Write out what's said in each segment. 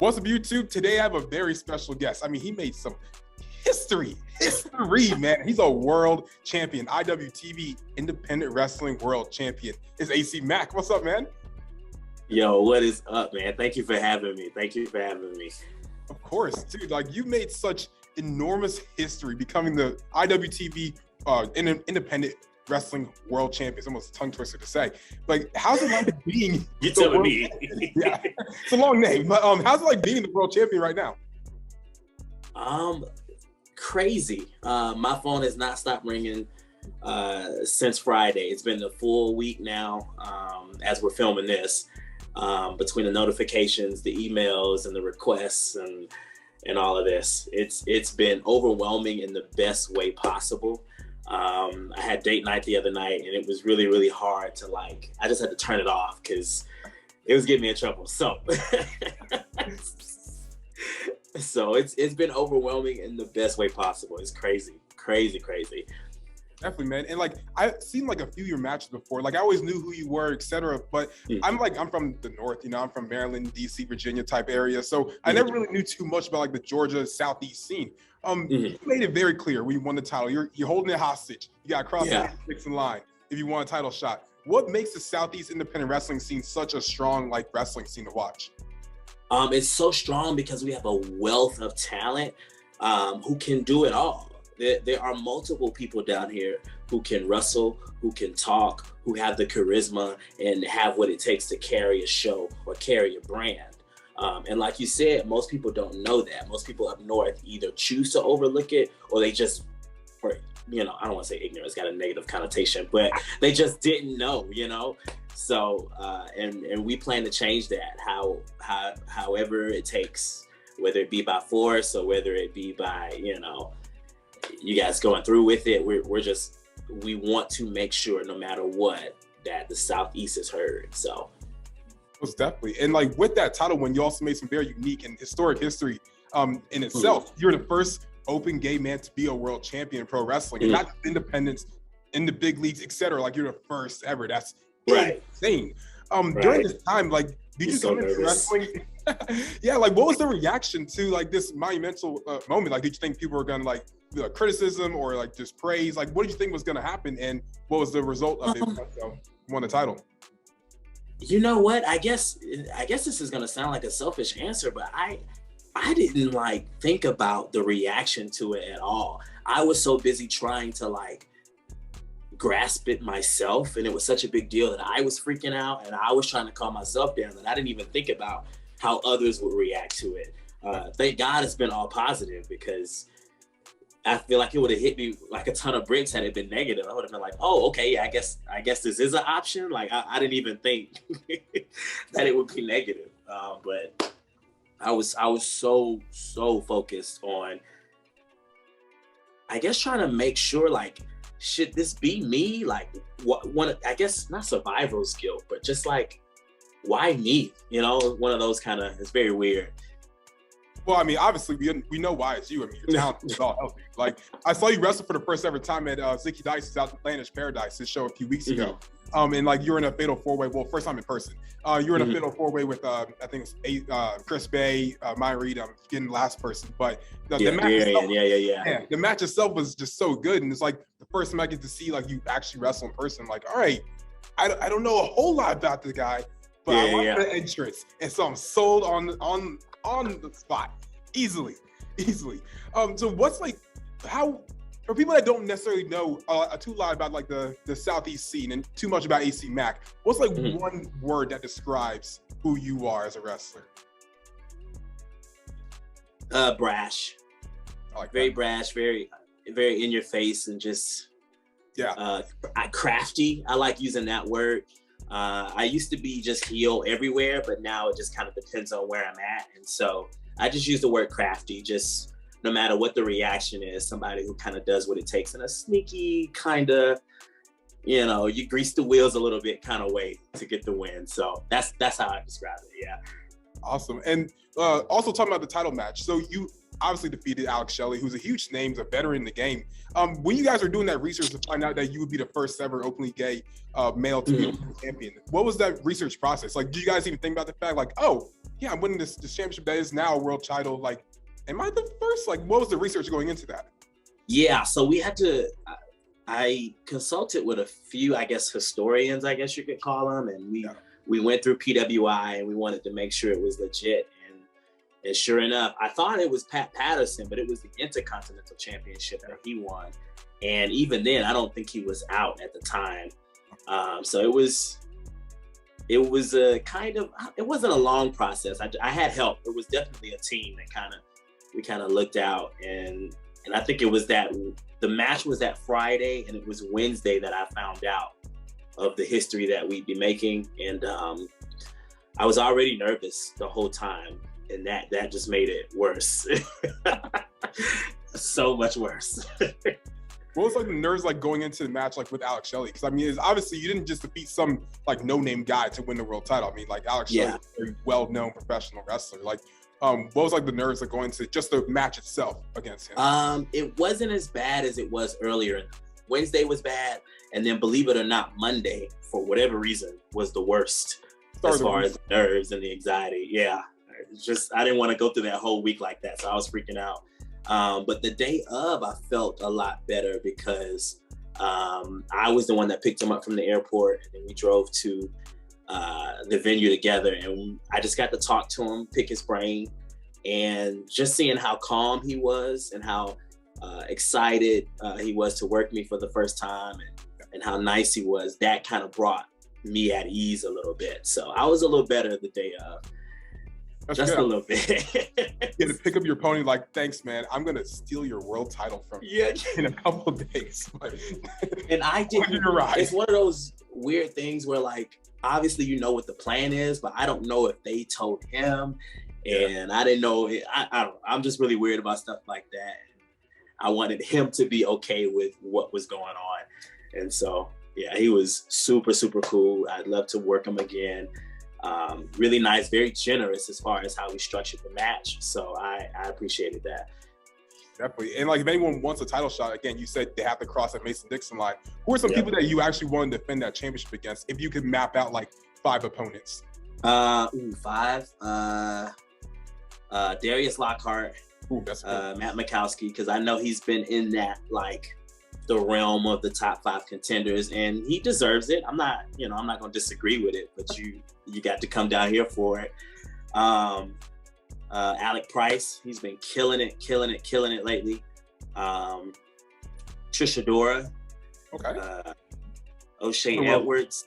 What's up, YouTube? Today I have a very special guest. I mean, he made some history, man. He's a world champion, IWTV Independent Wrestling World Champion. Is AC Mack. What's up, man? Yo, what is up, man? Thank you for having me. Of course, dude. Like, you made such enormous history becoming the IWTV Independent Wrestling World Champion. It's almost a tongue twister to say. Like, how's it like being? You're telling me. Yeah, it's a long name, but how's it like being the world champion right now? Crazy. My phone has not stopped ringing since Friday. It's been a full week now as we're filming this. Between the notifications, the emails, and the requests, and all of this, it's been overwhelming in the best way possible. I had date night the other night, and it was really, really hard to I just had to turn it off because it was getting me in trouble. So, it's been overwhelming in the best way possible. It's crazy. Definitely, man. And I've seen a few of your matches before. I always knew who you were, etc. But I'm from the North, I'm from Maryland, DC, Virginia type area. So I never really knew too much about the Georgia Southeast scene. You made it very clear when you won the title. You're holding it hostage. You got to cross the six in line if you want a title shot. What makes the Southeast independent wrestling scene such a strong wrestling scene to watch? It's so strong because we have a wealth of talent who can do it all. There are multiple people down here who can wrestle, who can talk, who have the charisma and have what it takes to carry a show or carry a brand. And like you said, most people don't know that. Most people up north either choose to overlook it or they just, I don't want to say ignorance, got a negative connotation, but they just didn't know, So, and we plan to change that however it takes, whether it be by force or whether it be by, you guys going through with it. We want to make sure no matter what that the Southeast is heard. So most definitely. And with that title win, you also made some very unique and historic history in itself. You're the first open gay man to be a world champion in pro wrestling, and not just independents in the big leagues, etc. You're the first ever. That's insane. During this time, did you come into wrestling? Yeah, what was the reaction to this monumental moment? Did you think people were gonna criticism or just praise? What did you think was gonna happen, and what was the result of it? Won the title. You know what? I guess this is gonna sound like a selfish answer, but I didn't think about the reaction to it at all. I was so busy trying to grasp it myself, and it was such a big deal that I was freaking out, and I was trying to calm myself down that I didn't even think about how others would react to it. Thank God it's been all positive, because I feel like it would have hit me like a ton of bricks had it been negative. I would have been like, oh, okay, yeah, I guess this is an option. I didn't even think that it would be negative. But I was so focused on, I guess, trying to make sure, should this be me? I guess not survival guilt, but just why me? One of those kind of, it's very weird. Well, I mean, obviously, we know why it's you. I mean, your talent is all healthy. I saw you wrestle for the first ever time at Zicky Dice's Outlandish Paradise, his show a few weeks ago. And you were in a fatal four-way. Well, first time in person. You were in a fatal four-way with I think it's Chris Bay, Maya Reed. I'm getting the last person, but the match itself, the match itself was just so good, and it's the first time I get to see you actually wrestle in person. All right, I don't know a whole lot about the guy, but I like the entrance, and so I'm sold on the spot easily. So what's how, for people that don't necessarily know too lot about the Southeast scene and too much about AC Mack, what's one word that describes who you are as a wrestler? Brash. Very brash, very in your face, and just crafty. I like using that word. I used to be just heel everywhere, but now it just kind of depends on where I'm at. And so I just use the word crafty, just no matter what the reaction is, somebody who kind of does what it takes in a sneaky kind of, you grease the wheels a little bit kind of way to get the win. So that's how I describe it. Yeah. Awesome. And also talking about the title match. So obviously defeated Alex Shelly, who's a huge name, he's a veteran in the game. When you guys are doing that research to find out that you would be the first ever openly gay male to be a champion, what was that research process? Like, do you guys even think about the fact, like, oh, yeah, I'm winning this championship that is now a world title. Like, am I the first? Like, what was the research going into that? Yeah, so we had to, I consulted with a few, I guess, historians, I guess you could call them. And we went through PWI and we wanted to make sure it was legit. And sure enough, I thought it was Pat Patterson, but it was the Intercontinental Championship that he won. And even then, I don't think he was out at the time. So it was a kind of, it wasn't a long process. I had help. It was definitely a team that we kind of looked out. And I think it was that the match was that Friday and it was Wednesday that I found out of the history that we'd be making. And I was already nervous the whole time. And that just made it worse. So much worse. What was like the nerves like going into the match like with Alex Shelly? Because I mean, it's obviously you didn't just defeat some like no-name guy to win the world title. I mean, like Alex Shelly is a very well-known professional wrestler. Like, what was like the nerves like going into just the match itself against him? It wasn't as bad as it was earlier. Wednesday was bad, and then believe it or not, Monday, for whatever reason, was the worst as far as the nerves and the anxiety. Yeah. Just I didn't want to go through that whole week like that, so I was freaking out. But the day of, I felt a lot better because I was the one that picked him up from the airport, and then we drove to the venue together, and I just got to talk to him, pick his brain, and just seeing how calm he was and how excited he was to work me for the first time, and how nice he was. That kind of brought me at ease a little bit. So I was a little better the day of. That's just good. a little bit. You had to pick up your pony like, thanks, man. I'm going to steal your world title from you in a couple of days. And I didn't. It's one of those weird things where, like, obviously you know what the plan is, but I don't know if they told him. And I didn't know. I don't know. I'm just really weird about stuff like that. I wanted him to be okay with what was going on. And so, yeah, he was super, super cool. I'd love to work him again. Really nice, very generous as far as how we structured the match. So I appreciated that. Definitely. And like if anyone wants a title shot, again, you said they have to cross that Mason-Dixon line. Who are some people that you actually want to defend that championship against if you could map out like 5 opponents? 5. Darius Lockhart. Ooh, that's good. Matt Mikowski, because I know he's been in that like the realm of the top 5 contenders, and he deserves it. I'm not going to disagree with it, but you got to come down here for it. Alec Price, he's been killing it lately. Trisha Dora. Okay. O'Shea Edwards.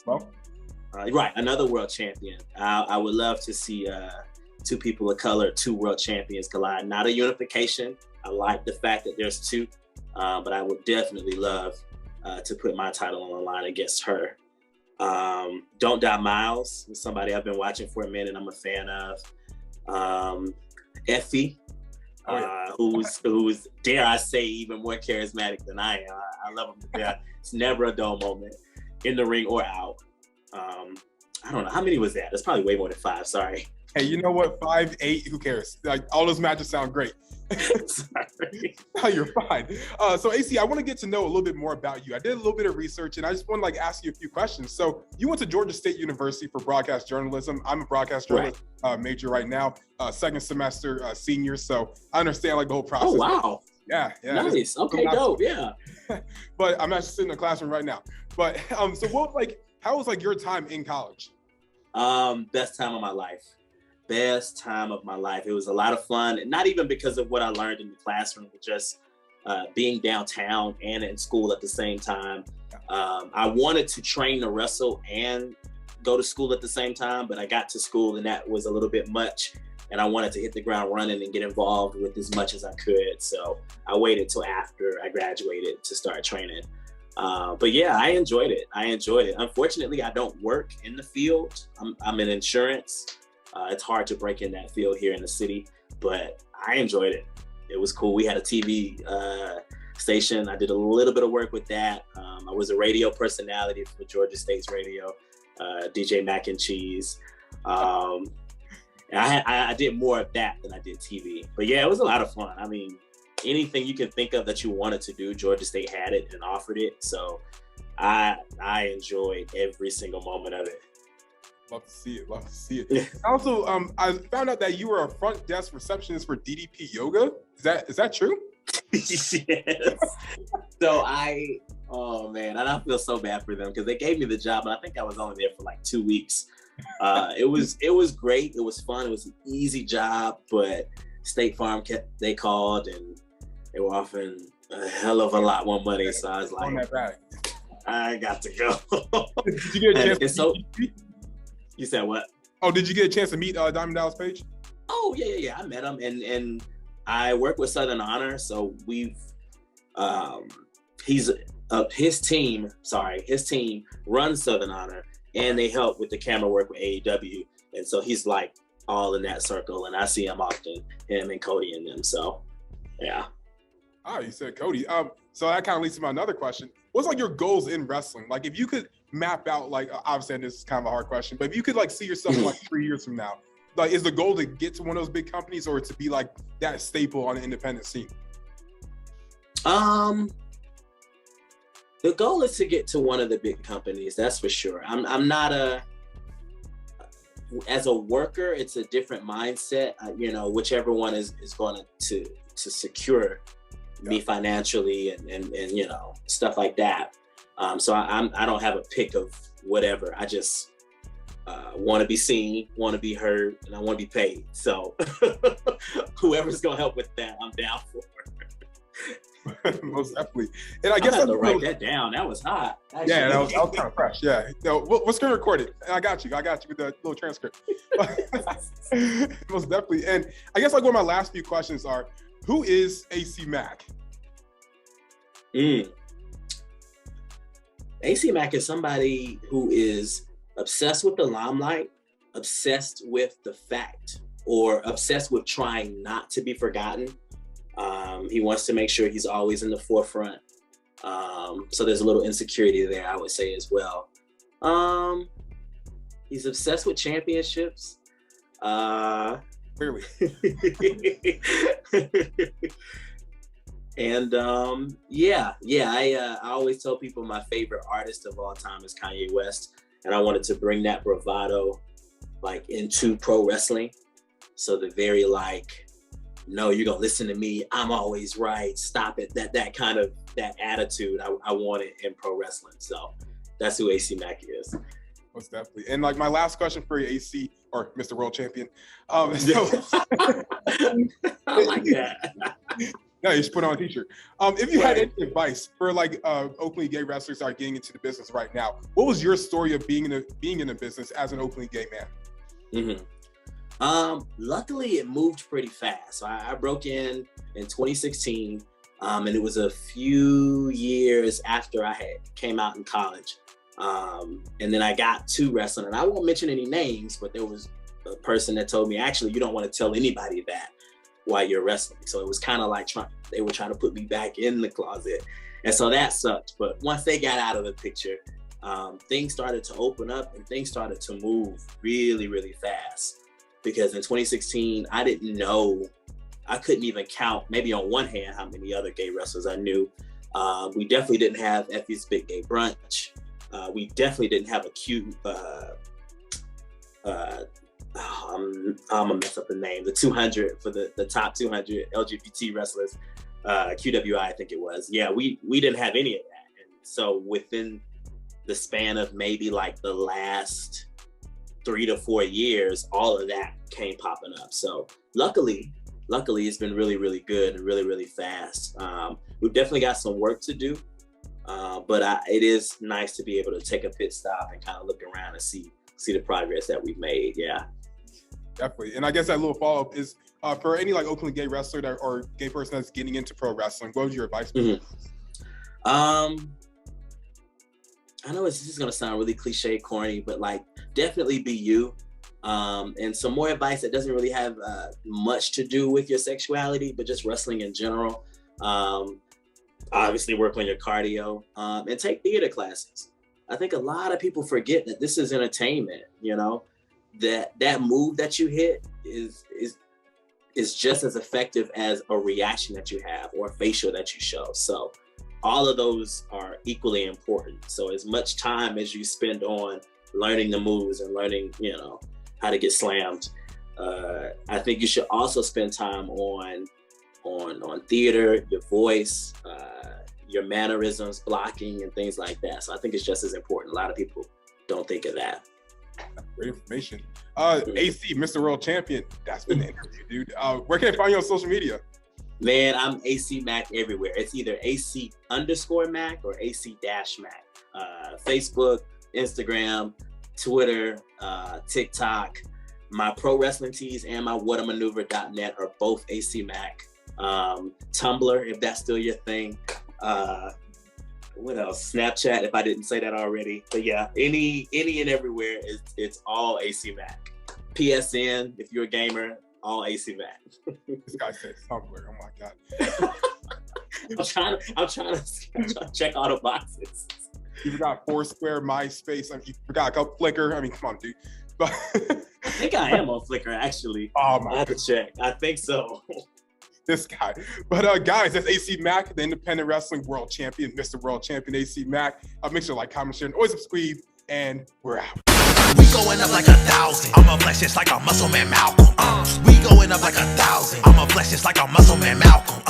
Right, another world champion. I would love to see 2 people of color, 2 world champions collide. Not a unification. I like the fact that there's 2. But I would definitely love to put my title on the line against her. Don't Die Miles is somebody I've been watching for a minute. I'm a fan of. Effie, who's dare I say even more charismatic than I am. I love him to death. It's never a dull moment in the ring or out. I don't know how many was that. That's probably way more than 5. Sorry. Hey, you know what? 5, 8. Who cares? Like all those matches sound great. Sorry. No, you're fine. So AC, I want to get to know a little bit more about you. I did a little bit of research and I just want to like ask you a few questions. So you went to Georgia State University for broadcast journalism. I'm a broadcast journalist major right now, 2nd semester senior. So I understand like the whole process. Oh, wow. Yeah. Nice. Okay, dope. Yeah. But I'm actually sitting in the classroom right now. But so how was like your time in college? Best time of my life. Best time of my life. It was a lot of fun, and not even because of what I learned in the classroom, but just being downtown and in school at the same time. I wanted to train to wrestle and go to school at the same time, but I got to school and that was a little bit much, and I wanted to hit the ground running and get involved with as much as I could. So I waited till after I graduated to start training. But yeah, I enjoyed it. Unfortunately, I don't work in the field. I'm in insurance. It's hard to break in that field here in the city, but I enjoyed it. It was cool. We had a TV station. I did a little bit of work with that. I was a radio personality for Georgia State's radio, DJ Mack and Cheese. I did more of that than I did TV. But yeah, it was a lot of fun. I mean, anything you can think of that you wanted to do, Georgia State had it and offered it. So I enjoyed every single moment of it. Love to see it. Love to see it. Also, I found out that you were a front desk receptionist for DDP Yoga. Is that true? Yes. So oh man, and I feel so bad for them because they gave me the job, and I think I was only there for like 2 weeks. It was great. It was fun. It was an easy job, but State Farm they called and they were offering a hell of a lot more money. So I was like, I got to go. Did you get a chance to meet? You said what? Oh, did you get a chance to meet Diamond Dallas Page? Oh yeah. I met him, and I work with Southern Honor, so we've his team runs Southern Honor, and they help with the camera work with AEW, and so he's like all in that circle, and I see him often, him and Cody and them. So yeah. Oh, you said Cody. So that kind of leads to my another question. What's like your goals in wrestling? Like if you could map out, like obviously this is kind of a hard question, but if you could like see yourself like 3 years from now, like is the goal to get to one of those big companies or to be like that staple on the independent scene? The goal is to get to one of the big companies, that's for sure. I'm not as a worker, it's a different mindset. Whichever one is going to secure me financially and stuff like that. So I don't have a pick of whatever. I just want to be seen, want to be heard, and I want to be paid. So whoever's gonna help with that, I'm down for. Most definitely. And I guess I had to write that down. That was hot. Actually. Yeah, that was kind of fresh. Yeah. No, we'll screen record it. And I got you with the little transcript. Most definitely. And I guess like one of my last few questions are, who is AC Mack? AC Mack is somebody who is obsessed with the limelight, obsessed with the fact, or obsessed with trying not to be forgotten. He wants to make sure he's always in the forefront. So there's a little insecurity there, I would say, as well. He's obsessed with championships. Clearly. And I always tell people my favorite artist of all time is Kanye West, and I wanted to bring that bravado like into pro wrestling. So the very like, no, you're gonna listen to me, I'm always right, stop it, that kind of that attitude I wanted in pro wrestling. So that's who AC Mack is. Most definitely. And like my last question for you, AC, or Mr. World Champion. I like that. No, you should put on a t-shirt. If you had any advice for like openly gay wrestlers that are getting into the business right now, what was your story of being in the business as an openly gay man? Luckily, it moved pretty fast. So I broke in 2016, and it was a few years after I had came out in college. And then I got to wrestling, and I won't mention any names, but there was a person that told me, actually, you don't want to tell anybody that while you're wrestling. So it was kind of like they were trying to put me back in the closet. And so that sucked. But once they got out of the picture, things started to open up and things started to move really, really fast. Because in 2016, I didn't know, I couldn't even count, maybe on one hand, how many other gay wrestlers I knew. We definitely didn't have Effie's Big Gay Brunch. We definitely didn't have a I'm gonna mess up the name, the 200 for the top 200 LGBT wrestlers, QWI, I think it was. Yeah, we didn't have any of that. And so within the span of maybe like the last 3 to 4 years, all of that came popping up. So luckily it's been really, really good and really, really fast. We've definitely got some work to do, but it is nice to be able to take a pit stop and kind of look around and see the progress that we've made. Yeah. Definitely. And I guess that little follow-up is for any like openly gay wrestler or gay person that's getting into pro wrestling, what would your advice be? I know this is going to sound really cliche, corny, but like definitely be you. And some more advice that doesn't really have much to do with your sexuality, but just wrestling in general. Obviously work on your cardio, and take theater classes. I think a lot of people forget that this is entertainment, you know? that move that you hit is just as effective as a reaction that you have or a facial that you show. So all of those are equally important. So as much time as you spend on learning the moves and learning, how to get slammed, I think you should also spend time on theater, your voice, your mannerisms, blocking, and things like that. So I think it's just as important. A lot of people don't think of that. Great information. AC, Mr. World Champion, that's been the interview, dude. Where can I find you on social media? Man, I'm AC Mack everywhere. It's either AC_Mack or AC-Mack. Facebook, Instagram, Twitter, TikTok. My pro wrestling tees and my whatamaneuver.net are both AC Mack. Tumblr, if that's still your thing. What else? Snapchat, if I didn't say that already. But yeah, any and everywhere, it's all AC Mack. PSN, if you're a gamer, all AC Mack. This guy said Tumblr. Oh my God. I'm trying to check all the boxes. You forgot Foursquare, MySpace. I mean, you forgot a couple Flickr. I mean, come on, dude. But I think I am on Flickr, actually. Oh my I have to check. I think so. This guy. But guys, that's AC Mack, the independent wrestling world champion, Mr. World Champion AC Mack. Make sure to like, comment, share, and always subscribe. And we're out. We going up like 1,000. I'm a flex just like a muscle man Malcolm. We going up like 1,000. I'm a flex just like a muscle man Malcolm.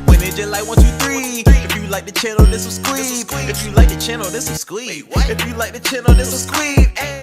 When it just like 1, 2, 3. If you like the channel, this will squeeze. If you like the channel, this will squeeze. If you like the channel, this will squeeze.